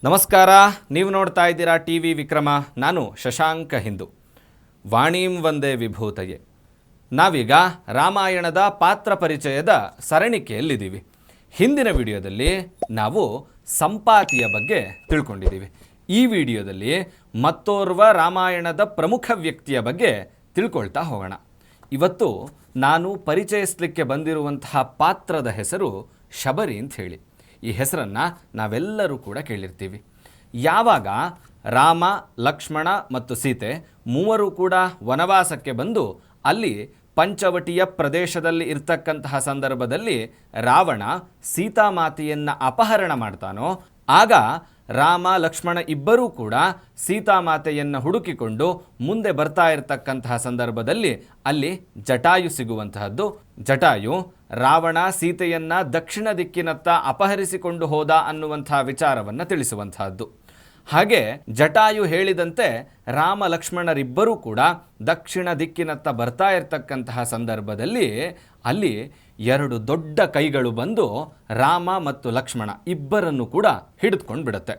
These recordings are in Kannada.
ನಮಸ್ಕಾರ. ನೀವು ನೋಡ್ತಾ ಇದ್ದೀರಾ ಟಿ ವಿ ವಿಕ್ರಮ. ನಾನು ಶಶಾಂಕ ಹಿಂದೂ. ವಾಣೀಂ ವಂದೇ ವಿಭೂತಯೇ. ನಾವೀಗ ರಾಮಾಯಣದ ಪಾತ್ರ ಪರಿಚಯದ ಸರಣಿಕೆಯಲ್ಲಿದ್ದೀವಿ. ಹಿಂದಿನ ವಿಡಿಯೋದಲ್ಲಿ ನಾವು ಸಂಪಾತಿಯ ಬಗ್ಗೆ ತಿಳ್ಕೊಂಡಿದ್ದೀವಿ. ಈ ವಿಡಿಯೋದಲ್ಲಿ ಮತ್ತೋರ್ವ ರಾಮಾಯಣದ ಪ್ರಮುಖ ವ್ಯಕ್ತಿಯ ಬಗ್ಗೆ ತಿಳ್ಕೊಳ್ತಾ ಹೋಗೋಣ. ಇವತ್ತು ನಾನು ಪರಿಚಯಿಸಲಿಕ್ಕೆ ಬಂದಿರುವಂತಹ ಪಾತ್ರದ ಹೆಸರು ಶಬರಿ ಅಂತ ಹೇಳಿ. ಈ ಹೆಸರನ್ನು ನಾವೆಲ್ಲರೂ ಕೂಡ ಕೇಳಿರ್ತೀವಿ. ಯಾವಾಗ ರಾಮ, ಲಕ್ಷ್ಮಣ ಮತ್ತು ಸೀತೆ ಮೂವರು ಕೂಡ ವನವಾಸಕ್ಕೆ ಬಂದು ಅಲ್ಲಿ ಪಂಚವಟಿಯ ಪ್ರದೇಶದಲ್ಲಿ ಇರ್ತಕ್ಕಂತಹ ಸಂದರ್ಭದಲ್ಲಿ ರಾವಣ ಸೀತಾಮಾತೆಯನ್ನು ಅಪಹರಣ ಮಾಡ್ತಾನೋ, ಆಗ ರಾಮ, ಲಕ್ಷ್ಮಣ ಇಬ್ಬರೂ ಕೂಡ ಸೀತಾಮಾತೆಯನ್ನು ಹುಡುಕಿಕೊಂಡು ಮುಂದೆ ಬರ್ತಾ ಇರತಕ್ಕಂತಹ ಸಂದರ್ಭದಲ್ಲಿ ಅಲ್ಲಿ ಜಟಾಯು ಸಿಗುವಂತಹದ್ದು. ಜಟಾಯು ರಾವಣ ಸೀತೆಯನ್ನು ದಕ್ಷಿಣ ದಿಕ್ಕಿನತ್ತ ಅಪಹರಿಸಿಕೊಂಡು ಹೋದ ಅನ್ನುವಂತಹ ವಿಚಾರವನ್ನು ತಿಳಿಸುವಂತಹದ್ದು. ಹಾಗೆ ಜಟಾಯು ಹೇಳಿದಂತೆ ರಾಮ, ಲಕ್ಷ್ಮಣರಿಬ್ಬರೂ ಕೂಡ ದಕ್ಷಿಣ ದಿಕ್ಕಿನತ್ತ ಬರ್ತಾ ಇರತಕ್ಕಂತಹ ಸಂದರ್ಭದಲ್ಲಿ ಅಲ್ಲಿ ಎರಡು ದೊಡ್ಡ ಕೈಗಳು ಬಂದು ರಾಮ ಮತ್ತು ಲಕ್ಷ್ಮಣ ಇಬ್ಬರನ್ನು ಕೂಡ ಹಿಡಿದುಕೊಂಡು ಬಿಡುತ್ತೆ.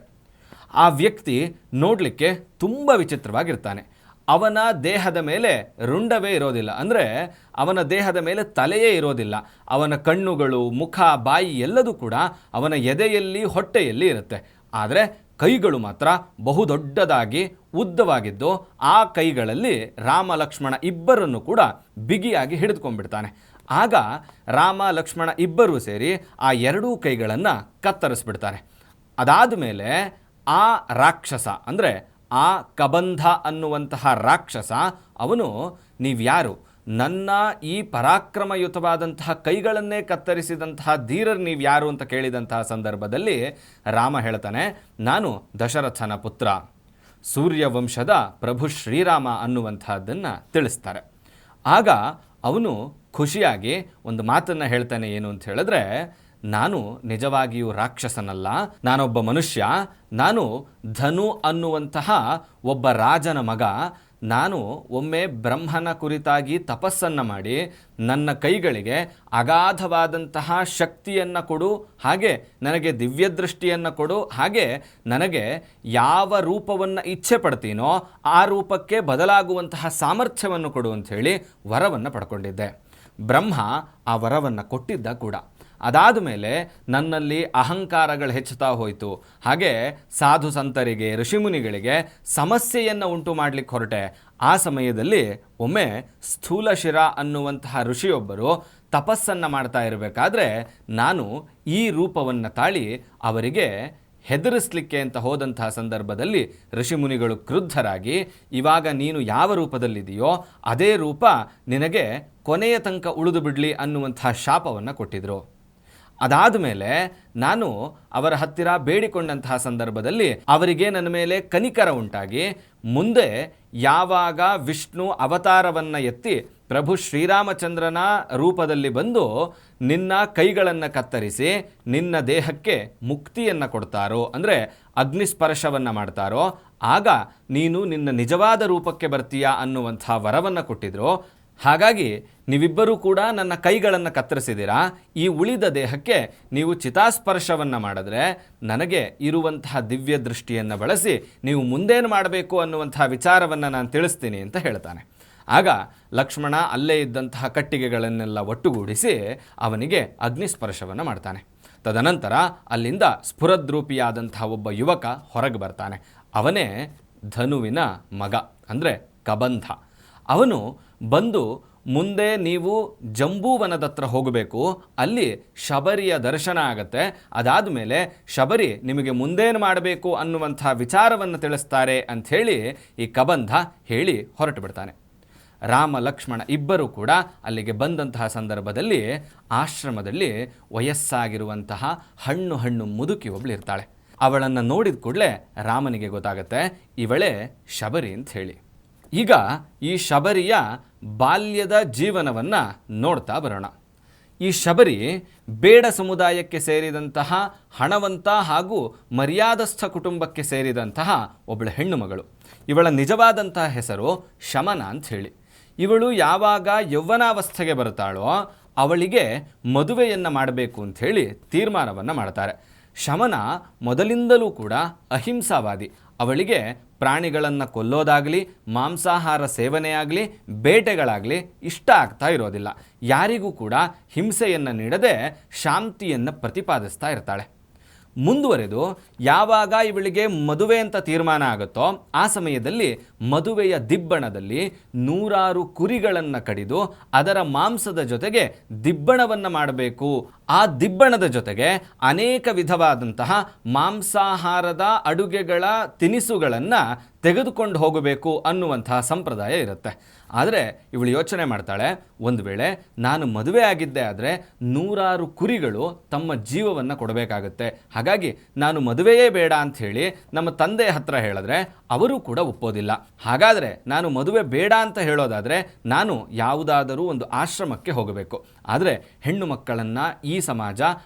ಆ ವ್ಯಕ್ತಿ ನೋಡಲಿಕ್ಕೆ ತುಂಬ ವಿಚಿತ್ರವಾಗಿರ್ತಾನೆ. ಅವನ ದೇಹದ ಮೇಲೆ ರುಂಡವೇ ಇರೋದಿಲ್ಲ, ಅಂದರೆ ಅವನ ದೇಹದ ಮೇಲೆ ತಲೆಯೇ ಇರೋದಿಲ್ಲ. ಅವನ ಕಣ್ಣುಗಳು, ಮುಖ, ಬಾಯಿ ಎಲ್ಲದೂ ಕೂಡ ಅವನ ಎದೆಯಲ್ಲಿ, ಹೊಟ್ಟೆಯಲ್ಲಿ ಇರುತ್ತೆ. ಆದರೆ ಕೈಗಳು ಮಾತ್ರ ಬಹುದೊಡ್ಡದಾಗಿ ಉದ್ದವಾಗಿದ್ದು ಆ ಕೈಗಳಲ್ಲಿ ರಾಮ, ಲಕ್ಷ್ಮಣ ಇಬ್ಬರನ್ನು ಕೂಡ ಬಿಗಿಯಾಗಿ ಹಿಡಿದುಕೊಂಡ್ಬಿಡ್ತಾನೆ. ಆಗ ರಾಮ, ಲಕ್ಷ್ಮಣ ಇಬ್ಬರೂ ಸೇರಿ ಆ ಎರಡೂ ಕೈಗಳನ್ನು ಕತ್ತರಿಸ್ಬಿಡ್ತಾರೆ. ಅದಾದ ಮೇಲೆ ಆ ರಾಕ್ಷಸ, ಅಂದರೆ ಆ ಕಬಂಧ ಅನ್ನುವಂತಹ ರಾಕ್ಷಸ, ಅವನು ನೀವ್ಯಾರು, ನನ್ನ ಈ ಪರಾಕ್ರಮಯುತವಾದಂತಹ ಕೈಗಳನ್ನೇ ಕತ್ತರಿಸಿದಂತಹ ಧೀರರು ನೀವ್ಯಾರು ಅಂತ ಕೇಳಿದಂತಹ ಸಂದರ್ಭದಲ್ಲಿ ರಾಮ ಹೇಳ್ತಾನೆ, ನಾನು ದಶರಥನ ಪುತ್ರ, ಸೂರ್ಯವಂಶದ ಪ್ರಭು ಶ್ರೀರಾಮ ಅನ್ನುವಂತಹದ್ದನ್ನು ತಿಳಿಸ್ತಾರೆ. ಆಗ ಅವನು ಖುಷಿಯಾಗಿ ಒಂದು ಮಾತನ್ನು ಹೇಳ್ತಾನೆ. ಏನು ಅಂತ ಹೇಳಿದ್ರೆ, ನಾನು ನಿಜವಾಗಿಯೂ ರಾಕ್ಷಸನಲ್ಲ, ನಾನೊಬ್ಬ ಮನುಷ್ಯ, ನಾನು ಧನು ಅನ್ನುವಂತಹ ಒಬ್ಬ ರಾಜನ ಮಗ. ನಾನು ಒಮ್ಮೆ ಬ್ರಹ್ಮನ ಕುರಿತಾಗಿ ತಪಸ್ಸನ್ನು ಮಾಡಿ ನನ್ನ ಕೈಗಳಿಗೆ ಅಗಾಧವಾದಂತಹ ಶಕ್ತಿಯನ್ನು ಕೊಡು, ಹಾಗೆ ನನಗೆ ದಿವ್ಯದೃಷ್ಟಿಯನ್ನು ಕೊಡು, ಹಾಗೆ ನನಗೆ ಯಾವ ರೂಪವನ್ನು ಇಚ್ಛೆ ಪಡ್ತೀನೋ ಆ ರೂಪಕ್ಕೆ ಬದಲಾಗುವಂತಹ ಸಾಮರ್ಥ್ಯವನ್ನು ಕೊಡು ಅಂಥೇಳಿ ವರವನ್ನು ಪಡ್ಕೊಂಡಿದ್ದೆ. ಬ್ರಹ್ಮ ಆ ವರವನ್ನು ಕೊಟ್ಟಿದ್ದ ಕೂಡ. ಅದಾದ ಮೇಲೆ ನನ್ನಲ್ಲಿ ಅಹಂಕಾರಗಳು ಹೆಚ್ಚುತ್ತಾ ಹೋಯಿತು. ಹಾಗೆ ಸಾಧು ಸಂತರಿಗೆ, ಋಷಿಮುನಿಗಳಿಗೆ ಸಮಸ್ಯೆಯನ್ನು ಉಂಟು ಮಾಡಲಿಕ್ಕೆ ಹೊರಟೆ. ಆ ಸಮಯದಲ್ಲಿ ಒಮ್ಮೆ ಸ್ಥೂಲಶಿರ ಅನ್ನುವಂತಹ ಋಷಿಯೊಬ್ಬರು ತಪಸ್ಸನ್ನು ಮಾಡ್ತಾ ಇರಬೇಕಾದ್ರೆ ನಾನು ಈ ರೂಪವನ್ನು ತಾಳಿ ಅವರಿಗೆ ಹೆದರಿಸಲಿಕ್ಕೆ ಅಂತ ಹೋದಂತಹ ಸಂದರ್ಭದಲ್ಲಿ ಋಷಿಮುನಿಗಳು ಕ್ರುದ್ಧರಾಗಿ, ಇವಾಗ ನೀನು ಯಾವ ರೂಪದಲ್ಲಿದೆಯೋ ಅದೇ ರೂಪ ನಿನಗೆ ಕೊನೆಯ ತನಕ ಉಳಿದು ಬಿಡಲಿ ಅನ್ನುವಂತಹ ಶಾಪವನ್ನು ಕೊಟ್ಟಿದ್ರು. ಅದಾದ ಮೇಲೆ ನಾನು ಅವರ ಹತ್ತಿರ ಬೇಡಿಕೊಂಡಂತಹ ಸಂದರ್ಭದಲ್ಲಿ ಅವರಿಗೆ ನನ್ನ ಮೇಲೆ ಕನಿಕರ ಉಂಟಾಗಿ, ಮುಂದೆ ಯಾವಾಗ ವಿಷ್ಣು ಅವತಾರವನ್ನು ಎತ್ತಿ ಪ್ರಭು ಶ್ರೀರಾಮಚಂದ್ರನ ರೂಪದಲ್ಲಿ ಬಂದು ನಿನ್ನ ಕೈಗಳನ್ನು ಕತ್ತರಿಸಿ ನಿನ್ನ ದೇಹಕ್ಕೆ ಮುಕ್ತಿಯನ್ನು ಕೊಡ್ತಾರೋ, ಅಂದರೆ ಅಗ್ನಿಸ್ಪರ್ಶವನ್ನು ಮಾಡ್ತಾರೋ, ಆಗ ನೀನು ನಿನ್ನ ನಿಜವಾದ ರೂಪಕ್ಕೆ ಬರ್ತೀಯಾ ಅನ್ನುವಂಥ ವರವನ್ನು ಕೊಟ್ಟಿದ್ರು. ಹಾಗಾಗಿ ನೀವಿಬ್ಬರೂ ಕೂಡ ನನ್ನ ಕೈಗಳನ್ನು ಕತ್ತರಿಸಿದ್ದೀರಾ. ಈ ಉಳಿದ ದೇಹಕ್ಕೆ ನೀವು ಚಿತಾಸ್ಪರ್ಶವನ್ನು ಮಾಡಿದ್ರೆ ನನಗೆ ಇರುವಂತಹ ದಿವ್ಯ ದೃಷ್ಟಿಯನ್ನು ಬಳಸಿ ನೀವು ಮುಂದೇನು ಮಾಡಬೇಕು ಅನ್ನುವಂತಹ ವಿಚಾರವನ್ನು ನಾನು ತಿಳಿಸ್ತೀನಿ ಅಂತ ಹೇಳ್ತಾನೆ. ಆಗ ಲಕ್ಷ್ಮಣ ಅಲ್ಲೇ ಇದ್ದಂತಹ ಕಟ್ಟಿಗೆಗಳನ್ನೆಲ್ಲ ಒಟ್ಟುಗೂಡಿಸಿ ಅವನಿಗೆ ಅಗ್ನಿಸ್ಪರ್ಶವನ್ನು ಮಾಡ್ತಾನೆ. ತದನಂತರ ಅಲ್ಲಿಂದ ಸ್ಫುರದ್ರೂಪಿಯಾದಂತಹ ಒಬ್ಬ ಯುವಕ ಹೊರಗೆ ಬರ್ತಾನೆ. ಅವನೇ ಧನುವಿನ ಮಗ, ಅಂದರೆ ಕಬಂಧ. ಅವನು ಬಂದು, ಮುಂದೆ ನೀವು ಜಂಬೂವನದ ಹತ್ರ ಹೋಗಬೇಕು, ಅಲ್ಲಿ ಶಬರಿಯ ದರ್ಶನ ಆಗತ್ತೆ, ಅದಾದ ಮೇಲೆ ಶಬರಿ ನಿಮಗೆ ಮುಂದೇನು ಮಾಡಬೇಕು ಅನ್ನುವಂಥ ವಿಚಾರವನ್ನು ತಿಳಿಸ್ತಾರೆ ಅಂಥೇಳಿ ಈ ಕಬಂಧ ಹೇಳಿ ಹೊರಟು ಬಿಡ್ತಾನೆ. ರಾಮ, ಲಕ್ಷ್ಮಣ ಇಬ್ಬರೂ ಕೂಡ ಅಲ್ಲಿಗೆ ಬಂದಂತಹ ಸಂದರ್ಭದಲ್ಲಿ ಆಶ್ರಮದಲ್ಲಿ ವಯಸ್ಸಾಗಿರುವಂತಹ ಹಣ್ಣು ಮುದುಕಿ ಒಬ್ಳು ಇರ್ತಾಳೆ. ಅವಳನ್ನು ನೋಡಿದ ಕೂಡಲೇ ರಾಮನಿಗೆ ಗೊತ್ತಾಗತ್ತೆ ಇವಳೇ ಶಬರಿ ಅಂತ ಹೇಳಿ. ಈಗ ಈ ಶಬರಿಯ ಬಾಲ್ಯದ ಜೀವನವನ್ನು ನೋಡ್ತಾ ಬರೋಣ. ಈ ಶಬರಿ ಬೇಡ ಸಮುದಾಯಕ್ಕೆ ಸೇರಿದಂತಹ ಹಣವಂತ ಹಾಗೂ ಮರ್ಯಾದಸ್ಥ ಕುಟುಂಬಕ್ಕೆ ಸೇರಿದಂತಹ ಒಬ್ಬಳು ಹೆಣ್ಣು ಮಗಳು. ಇವಳ ನಿಜವಾದಂತಹ ಹೆಸರು ಶಮನ ಅಂತ ಹೇಳಿ. ಇವಳು ಯಾವಾಗ ಯೌವನಾವಸ್ಥೆಗೆ ಬರ್ತಾಳೋ ಅವಳಿಗೆ ಮದುವೆಯನ್ನು ಮಾಡಬೇಕು ಅಂಥೇಳಿ ತೀರ್ಮಾನವನ್ನು ಮಾಡ್ತಾರೆ. ಶಮನ ಮೊದಲಿಂದಲೂ ಕೂಡ ಅಹಿಂಸಾವಾದಿ. ಅವಳಿಗೆ ಪ್ರಾಣಿಗಳನ್ನು ಕೊಲ್ಲೋದಾಗಲಿ, ಮಾಂಸಾಹಾರ ಸೇವನೆಯಾಗಲಿ, ಬೇಟೆಗಳಾಗಲಿ ಇಷ್ಟ ಆಗ್ತಾ ಇರೋದಿಲ್ಲ. ಯಾರಿಗೂ ಕೂಡ ಹಿಂಸೆಯನ್ನು ನೀಡದೆ ಶಾಂತಿಯನ್ನು ಪ್ರತಿಪಾದಿಸ್ತಾ ಇರ್ತಾಳೆ. ಮುಂದುವರೆದು ಯಾವಾಗ ಇವಳಿಗೆ ಮದುವೆ ಅಂತ ತೀರ್ಮಾನ ಆಗುತ್ತೋ ಆ ಸಮಯದಲ್ಲಿ ಮದುವೆಯ ದಿಬ್ಬಣದಲ್ಲಿ 100 ಕುರಿಗಳನ್ನು ಕಡಿದು ಅದರ ಮಾಂಸದ ಜೊತೆಗೆ ದಿಬ್ಬಣವನ್ನು ಮಾಡಬೇಕು. ಆ ದಿಬ್ಬಣದ ಜೊತೆಗೆ ಅನೇಕ ವಿಧವಾದಂತಹ ಮಾಂಸಾಹಾರದ ಅಡುಗೆಗಳ ತಿನಿಸುಗಳನ್ನು ತೆಗೆದುಕೊಂಡು ಹೋಗಬೇಕು ಅನ್ನುವಂತಹ ಸಂಪ್ರದಾಯ ಇರುತ್ತೆ. ಆದರೆ ಇವಳು ಯೋಚನೆ ಮಾಡ್ತಾಳೆ, ಒಂದು ವೇಳೆ ನಾನು ಮದುವೆ ಆಗಿದ್ದೆ ಆದರೆ 100 ಕುರಿಗಳು ತಮ್ಮ ಜೀವವನ್ನು ಕೊಡಬೇಕಾಗುತ್ತೆ. ಹಾಗಾಗಿ ನಾನು ಮದುವೆಯೇ ಬೇಡ ಅಂಥೇಳಿ ನಮ್ಮ ತಂದೆ ಹತ್ರ ಹೇಳಿದ್ರೆ ಅವರು ಕೂಡ ಒಪ್ಪೋದಿಲ್ಲ. ಹಾಗಾದರೆ ನಾನು ಮದುವೆ ಬೇಡ ಅಂತ ಹೇಳೋದಾದರೆ ನಾನು ಯಾವುದಾದರೂ ಒಂದು ಆಶ್ರಮಕ್ಕೆ ಹೋಗಬೇಕು. ಆದರೆ ಹೆಣ್ಣು ಮಕ್ಕಳನ್ನು ಈ ಸಮಾಜ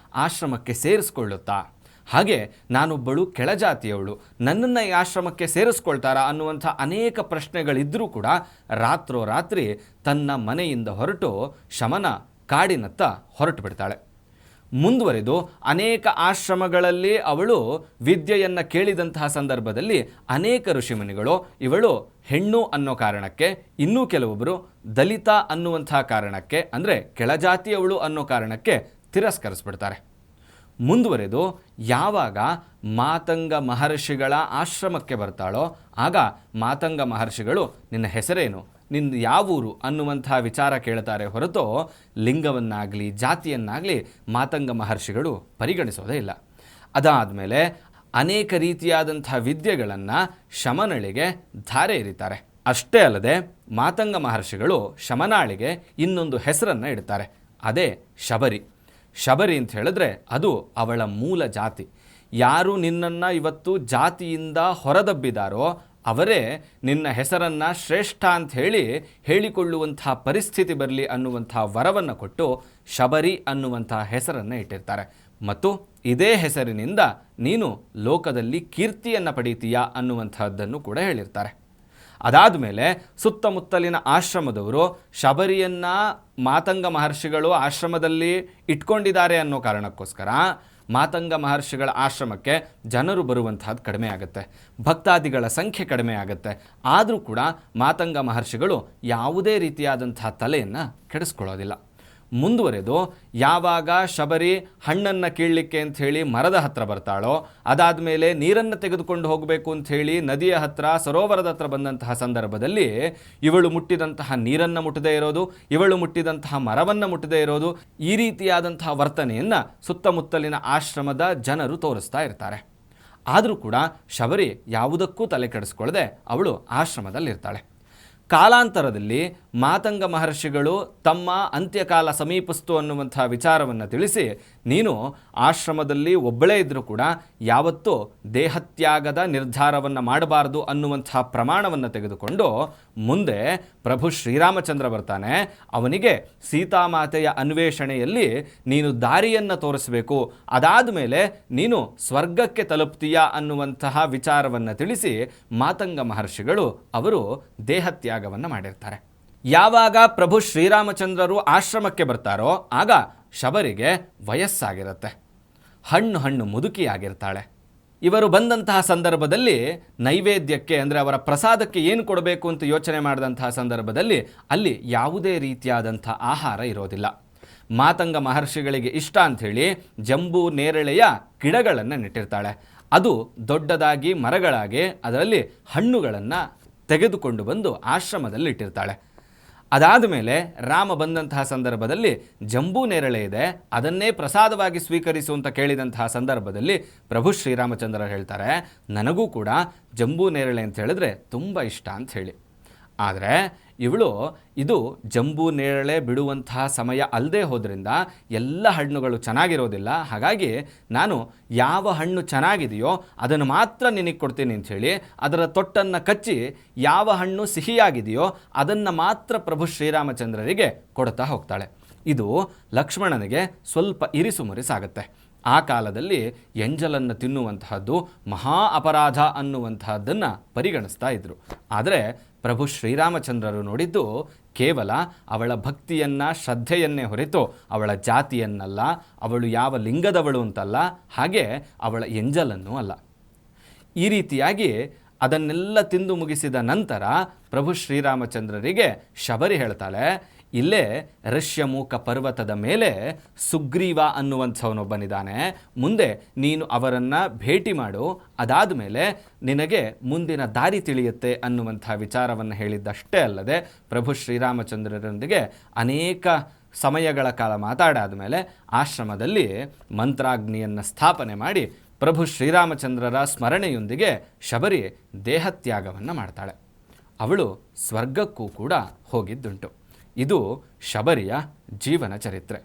ಆಶ್ರಮಕ್ಕೆ ಸೇರಿಸ್ಕೊಳ್ಳುತ್ತಾ? ಹಾಗೆ ನಾನೊಬ್ಬಳು ಕೆಳಜಾತಿಯವಳು, ನನ್ನನ್ನು ಈ ಆಶ್ರಮಕ್ಕೆ ಸೇರಿಸ್ಕೊಳ್ತಾರಾ ಅನ್ನುವಂಥ ಅನೇಕ ಪ್ರಶ್ನೆಗಳಿದ್ದರೂ ಕೂಡ ರಾತ್ರೋರಾತ್ರಿ ತನ್ನ ಮನೆಯಿಂದ ಹೊರಟು ಶಮನ ಕಾಡಿನತ್ತ ಹೊರಟು ಬಿಡ್ತಾಳೆ. ಮುಂದುವರೆದು ಅನೇಕ ಆಶ್ರಮಗಳಲ್ಲಿ ಅವಳು ವಿದ್ಯೆಯನ್ನು ಕೇಳಿದಂತಹ ಸಂದರ್ಭದಲ್ಲಿ ಅನೇಕ ಋಷಿಮುನಿಗಳು ಇವಳು ಹೆಣ್ಣು ಅನ್ನೋ ಕಾರಣಕ್ಕೆ, ಇನ್ನೂ ಕೆಲವೊಬ್ಬರು ದಲಿತ ಅನ್ನುವಂತಹ ಕಾರಣಕ್ಕೆ, ಅಂದರೆ ಕೆಳಜಾತಿಯವಳು ಅನ್ನೋ ಕಾರಣಕ್ಕೆ ತಿರಸ್ಕರಿಸ್ಬಿಡ್ತಾರೆ. ಮುಂದುವರೆದು ಯಾವಾಗ ಮಾತಂಗ ಮಹರ್ಷಿಗಳ ಆಶ್ರಮಕ್ಕೆ ಬರ್ತಾಳೋ ಆಗ ಮಾತಂಗ ಮಹರ್ಷಿಗಳು ನಿನ್ನ ಹೆಸರೇನು, ನಿಂದು ಯಾವೂರು ಅನ್ನುವಂತಹ ವಿಚಾರ ಕೇಳ್ತಾರೆ ಹೊರತು ಲಿಂಗವನ್ನಾಗಲಿ ಜಾತಿಯನ್ನಾಗಲಿ ಮಾತಂಗ ಮಹರ್ಷಿಗಳು ಪರಿಗಣಿಸೋದೇ ಇಲ್ಲ. ಅದಾದಮೇಲೆ ಅನೇಕ ರೀತಿಯಾದಂಥ ವಿದ್ಯೆಗಳನ್ನು ಶಮನಳಿಗೆ ಧಾರೆ ಎರಿತಾರೆ. ಅಷ್ಟೇ ಅಲ್ಲದೆ ಮಾತಂಗ ಮಹರ್ಷಿಗಳು ಶಮನಾಳಿಗೆ ಇನ್ನೊಂದು ಹೆಸರನ್ನು ಇಡ್ತಾರೆ, ಅದೇ ಶಬರಿ. ಶಬರಿ ಅಂತ ಹೇಳಿದ್ರೆ ಅದು ಅವಳ ಮೂಲ ಜಾತಿ. ಯಾರು ನಿನ್ನನ್ನು ಇವತ್ತು ಜಾತಿಯಿಂದ ಹೊರದಬ್ಬಿದಾರೋ ಅವರೇ ನಿನ್ನ ಹೆಸರನ್ನು ಶ್ರೇಷ್ಠ ಅಂತ ಹೇಳಿಕೊಳ್ಳುವಂತಹ ಪರಿಸ್ಥಿತಿ ಬರಲಿ ಅನ್ನುವಂಥ ವರವನ್ನು ಕೊಟ್ಟು ಶಬರಿ ಅನ್ನುವಂಥ ಹೆಸರನ್ನು ಇಟ್ಟಿರ್ತಾರೆ. ಮತ್ತು ಇದೇ ಹೆಸರಿನಿಂದ ನೀನು ಲೋಕದಲ್ಲಿ ಕೀರ್ತಿಯನ್ನು ಪಡೀತೀಯಾ ಅನ್ನುವಂಥದ್ದನ್ನು ಕೂಡ ಹೇಳಿರ್ತಾರೆ. ಅದಾದ ಮೇಲೆ ಸುತ್ತಮುತ್ತಲಿನ ಆಶ್ರಮದವರು ಶಬರಿಯನ್ನು ಮಾತಂಗ ಮಹರ್ಷಿಗಳು ಆಶ್ರಮದಲ್ಲಿ ಇಟ್ಕೊಂಡಿದ್ದಾರೆ ಅನ್ನೋ ಕಾರಣಕ್ಕೋಸ್ಕರ ಮಾತಂಗ ಮಹರ್ಷಿಗಳ ಆಶ್ರಮಕ್ಕೆ ಜನರು ಬರುವಂತಹದ್ದು ಕಡಿಮೆ ಆಗುತ್ತೆ, ಭಕ್ತಾದಿಗಳ ಸಂಖ್ಯೆ ಕಡಿಮೆ ಆಗುತ್ತೆ. ಆದರೂ ಕೂಡ ಮಾತಂಗ ಮಹರ್ಷಿಗಳು ಯಾವುದೇ ರೀತಿಯಾದಂತಹ ತಲೆಯನ್ನು ಕೆಡಿಸ್ಕೊಳ್ಳೋದಿಲ್ಲ. ಮುಂದುವರೆದು ಯಾವಾಗ ಶಬರಿ ಹಣ್ಣನ್ನು ಕೀಳಲಿಕ್ಕೆ ಅಂಥೇಳಿ ಮರದ ಹತ್ರ ಬರ್ತಾಳೋ, ಅದಾದಮೇಲೆ ನೀರನ್ನು ತೆಗೆದುಕೊಂಡು ಹೋಗಬೇಕು ಅಂಥೇಳಿ ನದಿಯ ಹತ್ರ ಸರೋವರದ ಹತ್ರ ಬಂದಂತಹ ಸಂದರ್ಭದಲ್ಲಿ ಇವಳು ಮುಟ್ಟಿದಂತಹ ನೀರನ್ನು ಮುಟ್ಟದೇ ಇರೋದು, ಇವಳು ಮುಟ್ಟಿದಂತಹ ಮರವನ್ನು ಮುಟ್ಟದೇ ಇರೋದು, ಈ ರೀತಿಯಾದಂತಹ ವರ್ತನೆಯನ್ನು ಸುತ್ತಮುತ್ತಲಿನ ಆಶ್ರಮದ ಜನರು ತೋರಿಸ್ತಾ ಇರ್ತಾರೆ. ಆದರೂ ಕೂಡ ಶಬರಿ ಯಾವುದಕ್ಕೂ ತಲೆ ಕೆಡಿಸ್ಕೊಳ್ಳದೆ ಅವಳು ಆಶ್ರಮದಲ್ಲಿರ್ತಾಳೆ. ಕಾಲಾಂತರದಲ್ಲಿ ಮಾತಂಗ ಮಹರ್ಷಿಗಳು ತಮ್ಮ ಅಂತ್ಯಕಾಲ ಸಮೀಪಿಸ್ತು ಅನ್ನುವಂಥ ವಿಚಾರವನ್ನು ತಿಳಿಸಿ, ನೀನು ಆಶ್ರಮದಲ್ಲಿ ಒಬ್ಬಳೇ ಇದ್ದರೂ ಕೂಡ ಯಾವತ್ತೂ ದೇಹತ್ಯಾಗದ ನಿರ್ಧಾರವನ್ನು ಮಾಡಬಾರದು ಅನ್ನುವಂಥ ಪ್ರಮಾಣವನ್ನು ತೆಗೆದುಕೊಂಡು ಮುಂದೆ ಪ್ರಭು ಶ್ರೀರಾಮಚಂದ್ರ ಬರ್ತಾನೆ. ಅವನಿಗೆ ಸೀತಾಮಾತೆಯ ಅನ್ವೇಷಣೆಯಲ್ಲಿ ನೀನು ದಾರಿಯನ್ನು ತೋರಿಸಬೇಕು, ಅದಾದ ಮೇಲೆ ನೀನು ಸ್ವರ್ಗಕ್ಕೆ ತಲುಪ್ತೀಯಾ ಅನ್ನುವಂತಹ ವಿಚಾರವನ್ನು ತಿಳಿಸಿ ಮಾತಂಗ ಮಹರ್ಷಿಗಳು ಅವರು ದೇಹತ್ಯಾಗವನ್ನು ಮಾಡಿರ್ತಾರೆ. ಯಾವಾಗ ಪ್ರಭು ಶ್ರೀರಾಮಚಂದ್ರರು ಆಶ್ರಮಕ್ಕೆ ಬರ್ತಾರೋ ಆಗ ಶಬರಿಗೆ ವಯಸ್ಸಾಗಿರುತ್ತೆ, ಹಣ್ಣು ಮುದುಕಿಯಾಗಿರ್ತಾಳೆ. ಇವರು ಬಂದಂತಹ ಸಂದರ್ಭದಲ್ಲಿ ನೈವೇದ್ಯಕ್ಕೆ ಅಂದರೆ ಅವರ ಪ್ರಸಾದಕ್ಕೆ ಏನು ಕೊಡಬೇಕು ಅಂತ ಯೋಚನೆ ಮಾಡಿದಂತಹ ಸಂದರ್ಭದಲ್ಲಿ ಅಲ್ಲಿ ಯಾವುದೇ ರೀತಿಯಾದಂಥ ಆಹಾರ ಇರೋದಿಲ್ಲ. ಮಾತಂಗ ಮಹರ್ಷಿಗಳಿಗೆ ಇಷ್ಟ ಅಂಥೇಳಿ ಜಂಬೂ ನೇರಳೆಯ ಗಿಡಗಳನ್ನು ನೆಟ್ಟಿರ್ತಾಳೆ. ಅದು ದೊಡ್ಡದಾಗಿ ಮರಗಳಾಗಿ ಅದರಲ್ಲಿ ಹಣ್ಣುಗಳನ್ನು ತೆಗೆದುಕೊಂಡು ಬಂದು ಆಶ್ರಮದಲ್ಲಿ ಇಟ್ಟಿರ್ತಾಳೆ. ಅದಾದ ಮೇಲೆ ರಾಮ ಬಂದಂತಹ ಸಂದರ್ಭದಲ್ಲಿ ಜಂಬೂ ನೇರಳೆ ಇದೆ, ಅದನ್ನೇ ಪ್ರಸಾದವಾಗಿ ಸ್ವೀಕರಿಸು ಅಂತ ಕೇಳಿದಂತಹ ಸಂದರ್ಭದಲ್ಲಿ ಪ್ರಭು ಶ್ರೀರಾಮಚಂದ್ರ ಹೇಳ್ತಾರೆ, ನನಗೂ ಕೂಡ ಜಂಬೂ ನೇರಳೆ ಅಂತ ಹೇಳಿದ್ರೆ ತುಂಬ ಇಷ್ಟ ಅಂತ ಹೇಳಿ. ಆದರೆ ಇವಳು ಇದು ಜಂಬೂ ನೇರಳೆ ಬಿಡುವಂತಹ ಸಮಯ ಅಲ್ಲದೆ ಹೋದ್ರಿಂದ ಎಲ್ಲ ಹಣ್ಣುಗಳು ಚೆನ್ನಾಗಿರೋದಿಲ್ಲ, ಹಾಗಾಗಿ ನಾನು ಯಾವ ಹಣ್ಣು ಚೆನ್ನಾಗಿದೆಯೋ ಅದನ್ನು ಮಾತ್ರ ನಿನಗೆ ಕೊಡ್ತೀನಿ ಅಂಥೇಳಿ ಅದರ ತೊಟ್ಟನ್ನು ಕಚ್ಚಿ ಯಾವ ಹಣ್ಣು ಸಿಹಿಯಾಗಿದೆಯೋ ಅದನ್ನು ಮಾತ್ರ ಪ್ರಭು ಶ್ರೀರಾಮಚಂದ್ರರಿಗೆ ಕೊಡ್ತಾ ಹೋಗ್ತಾಳೆ. ಇದು ಲಕ್ಷ್ಮಣನಿಗೆ ಸ್ವಲ್ಪ ಇರಿಸುಮುರಿಸಾಗುತ್ತೆ. ಆ ಕಾಲದಲ್ಲಿ ಎಂಜಲನ್ನು ತಿನ್ನುವಂತಹದ್ದು ಮಹಾ ಅಪರಾಧ ಅನ್ನುವಂತಹದ್ದನ್ನು ಪರಿಗಣಿಸ್ತಾ ಇದ್ರು. ಆದರೆ ಪ್ರಭು ಶ್ರೀರಾಮಚಂದ್ರರು ನೋಡಿದ್ದು ಕೇವಲ ಅವಳ ಭಕ್ತಿಯನ್ನು ಶ್ರದ್ಧೆಯನ್ನೇ ಹೊರತು ಅವಳ ಜಾತಿಯನ್ನಲ್ಲ, ಅವಳು ಯಾವ ಲಿಂಗದವಳು ಅಂತಲ್ಲ, ಹಾಗೆ ಅವಳ ಎಂಜಲನ್ನೂ ಅಲ್ಲ. ಈ ರೀತಿಯಾಗಿ ಅದನ್ನೆಲ್ಲ ತಿಂದು ಮುಗಿಸಿದ ನಂತರ ಪ್ರಭು ಶ್ರೀರಾಮಚಂದ್ರರಿಗೆ ಶಬರಿ ಹೇಳ್ತಾಳೆ, ಇಲ್ಲೇ ಋಷ್ಯಮೂಕ ಪರ್ವತದ ಮೇಲೆ ಸುಗ್ರೀವ ಅನ್ನುವಂಥವನೊಬ್ಬನಿದ್ದಾನೆ, ಮುಂದೆ ನೀನು ಅವರನ್ನು ಭೇಟಿ ಮಾಡು, ಅದಾದ ಮೇಲೆ ನಿನಗೆ ಮುಂದಿನ ದಾರಿ ತಿಳಿಯುತ್ತೆ ಅನ್ನುವಂಥ ವಿಚಾರವನ್ನು ಹೇಳಿದ್ದಷ್ಟೇ ಅಲ್ಲದೆ ಪ್ರಭು ಶ್ರೀರಾಮಚಂದ್ರರೊಂದಿಗೆ ಅನೇಕ ಸಮಯಗಳ ಕಾಲ ಮಾತಾಡಾದ ಮೇಲೆ ಆಶ್ರಮದಲ್ಲಿ ಮಂತ್ರಾಗ್ನಿಯನ್ನು ಸ್ಥಾಪನೆ ಮಾಡಿ ಪ್ರಭು ಶ್ರೀರಾಮಚಂದ್ರರ ಸ್ಮರಣೆಯೊಂದಿಗೆ ಶಬರಿ ದೇಹತ್ಯಾಗವನ್ನು ಮಾಡ್ತಾಳೆ. ಅವಳು ಸ್ವರ್ಗಕ್ಕೂ ಕೂಡ ಹೋಗಿದ್ದುಂಟು. ಇದು ಶಬರಿಯ ಜೀವನ ಚರಿತ್ರೆ.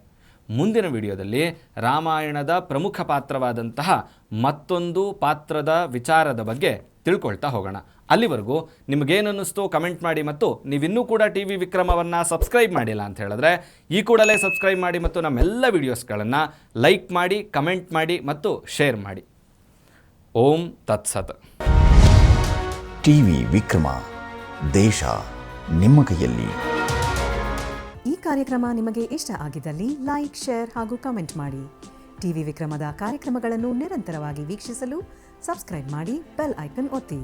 ಮುಂದಿನ ವಿಡಿಯೋದಲ್ಲಿ ರಾಮಾಯಣದ ಪ್ರಮುಖ ಪಾತ್ರವಾದಂತಹ ಮತ್ತೊಂದು ಪಾತ್ರದ ವಿಚಾರದ ಬಗ್ಗೆ ತಿಳ್ಕೊಳ್ತಾ ಹೋಗೋಣ. ಅಲ್ಲಿವರೆಗೂ ನಿಮಗೇನನ್ನಿಸ್ತೋ ಕಮೆಂಟ್ ಮಾಡಿ, ಮತ್ತು ನೀವಿನ್ನೂ ಕೂಡ ಟಿ ವಿ ವಿಕ್ರಮವನ್ನು ಸಬ್ಸ್ಕ್ರೈಬ್ ಮಾಡಿಲ್ಲ ಅಂತ ಹೇಳಿದ್ರೆ ಈ ಕೂಡಲೇ ಸಬ್ಸ್ಕ್ರೈಬ್ ಮಾಡಿ ಮತ್ತು ನಮ್ಮೆಲ್ಲ ವಿಡಿಯೋಸ್ಗಳನ್ನು ಲೈಕ್ ಮಾಡಿ, ಕಮೆಂಟ್ ಮಾಡಿ ಮತ್ತು ಶೇರ್ ಮಾಡಿ. ಓಂ ತತ್ಸತ್. ಟಿವಿ ವಿಕ್ರಮ, ದೇಶ ನಿಮ್ಮ ಕೈಯಲ್ಲಿ. ಈ ಕಾರ್ಯಕ್ರಮ ನಿಮಗೆ ಇಷ್ಟ ಆಗಿದ್ದಲ್ಲಿ ಲೈಕ್, ಶೇರ್ ಹಾಗೂ ಕಮೆಂಟ್ ಮಾಡಿ. ಟಿವಿ ವಿಕ್ರಮದ ಕಾರ್ಯಕ್ರಮಗಳನ್ನು ನಿರಂತರವಾಗಿ ವೀಕ್ಷಿಸಲು ಸಬ್ಸ್ಕ್ರೈಬ್ ಮಾಡಿ, ಬೆಲ್ ಐಕನ್ ಒತ್ತಿ.